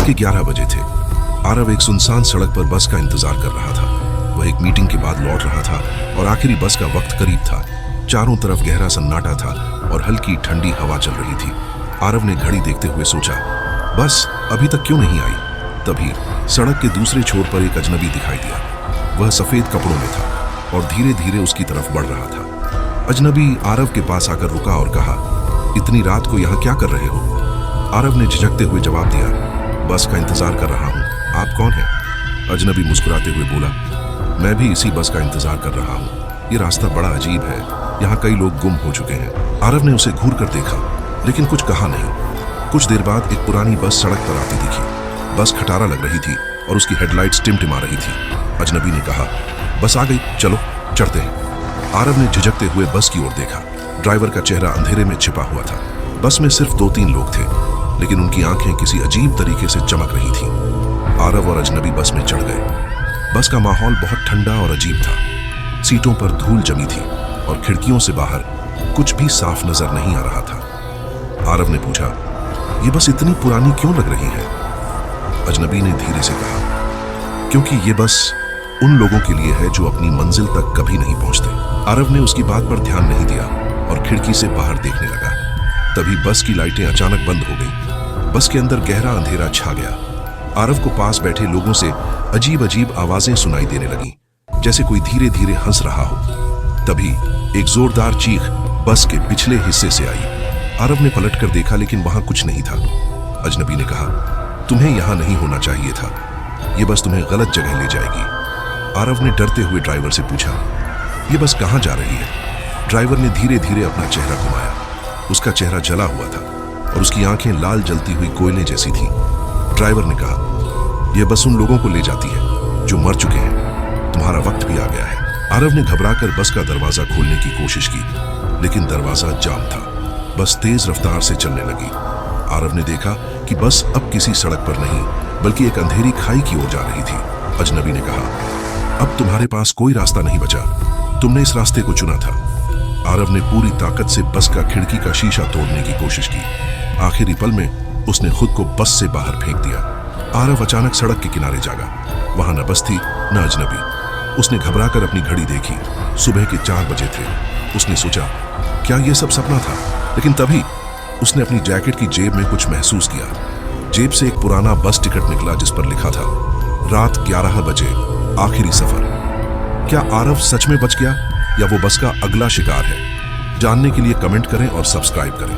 के 11 बजे थे। आरव एक सुनसान सड़क पर बस का इंतजार कर रहा था। वह एक मीटिंग के बाद लौट रहा था और आखिरी बस का वक्त करीब था। चारों तरफ गहरा सन्नाटा था और हल्की ठंडी हवा चल रही थी। आरव ने घड़ी देखते हुए सोचा, बस अभी तक क्यों नहीं आई। तभी सड़क के दूसरे छोर पर एक अजनबी दिखाई दिया। वह सफेद कपड़ों में था और धीरे धीरे उसकी तरफ बढ़ रहा था। अजनबी आरव के पास आकर रुका और कहा, इतनी रात को यहाँ क्या कर रहे हो। आरव ने झिझकते हुए जवाब दिया, बस का इंतजार कर रहा हूँ। आप कौन हैं? अजनबी मुस्कुराते हुए बोला, मैं भी इसी बस का इंतजार कर रहा हूँ। ये रास्ता बड़ा अजीब है, यहाँ कई लोग गुम हो चुके हैं। आरव ने उसे घूर कर देखा लेकिन कुछ कहा नहीं। कुछ देर बाद एक पुरानी बस सड़क पर आती दिखी। बस खटारा लग रही थी और उसकी हेडलाइट्स टिमटिमा रही थी। अजनबी ने कहा, बस आ गई, चलो चढ़ते हैं। आरव ने झिझकते हुए बस की ओर देखा। ड्राइवर का चेहरा अंधेरे में छिपा हुआ था। बस में सिर्फ 2-3 लोग थे लेकिन उनकी आंखें किसी अजीब तरीके से चमक रही थीं। आरव और अजनबी बस में चढ़ गए। बस का माहौल बहुत ठंडा और अजीब था। सीटों पर धूल जमी थी और खिड़कियों से बाहर कुछ भी साफ नजर नहीं आ रहा था। आरव ने पूछा, ये बस इतनी पुरानी क्यों लग रही है? अजनबी ने धीरे से कहा, क्योंकि ये बस उन लोगों के लिए है जो अपनी मंजिल तक कभी नहीं पहुंचते। आरव ने उसकी बात पर ध्यान नहीं दिया और खिड़की से बाहर देखने लगा। तभी बस की लाइटें अचानक बंद हो गईं। बस के अंदर गहरा अंधेरा छा गया। आरव को पास बैठे लोगों से अजीब अजीब आवाजें सुनाई देने लगीं, जैसे कोई धीरे धीरे हंस रहा हो। तभी एक जोरदार चीख बस के पिछले हिस्से से आई। आरव ने पलटकर देखा लेकिन वहां कुछ नहीं था। अजनबी ने कहा, तुम्हें यहां नहीं होना चाहिए था, यह बस तुम्हें गलत जगह ले जाएगी। आरव ने डरते हुए ड्राइवर से पूछा, यह बस कहां जा रही है? ड्राइवर ने धीरे धीरे अपना चेहरा घुमाया। उसका चेहरा जला हुआ था और उसकी आंखें लाल जलती हुई कोयले जैसी थीं। ड्राइवर ने कहा, यह बस उन लोगों को ले जाती है जो मर चुके हैं, तुम्हारा वक्त भी आ गया है। आरव ने घबराकर बस का दरवाजा खोलने की कोशिश की लेकिन दरवाजा जाम था। बस तेज रफ्तार से चलने लगी। आरव ने देखा कि बस अब किसी सड़क पर नहीं बल्कि एक अंधेरी खाई की ओर जा रही थी। अजनबी ने कहा, अब तुम्हारे पास कोई रास्ता नहीं बचा, तुमने इस रास्ते को चुना था। आरव ने पूरी ताकत से बस का खिड़की का शीशा तोड़ने की कोशिश की। आखिरी पल में उसने खुद को बस से बाहर फेंक दिया। आरव अचानक सड़क के किनारे जागा। वहां न बस थी न अजनबी। उसने घबराकर अपनी घड़ी देखी। सुबह के 4 बजे थे। उसने सोचा, क्या यह सब सपना था? लेकिन तभी उसने अपनी जैकेट की जेब में कुछ महसूस किया। जेब से एक पुराना बस टिकट निकला जिस पर लिखा था, रात 11 बजे आखिरी सफर। क्या आरव सच में बच गया या वो बस का अगला शिकार है? जानने के लिए कमेंट करें और सब्सक्राइब करें।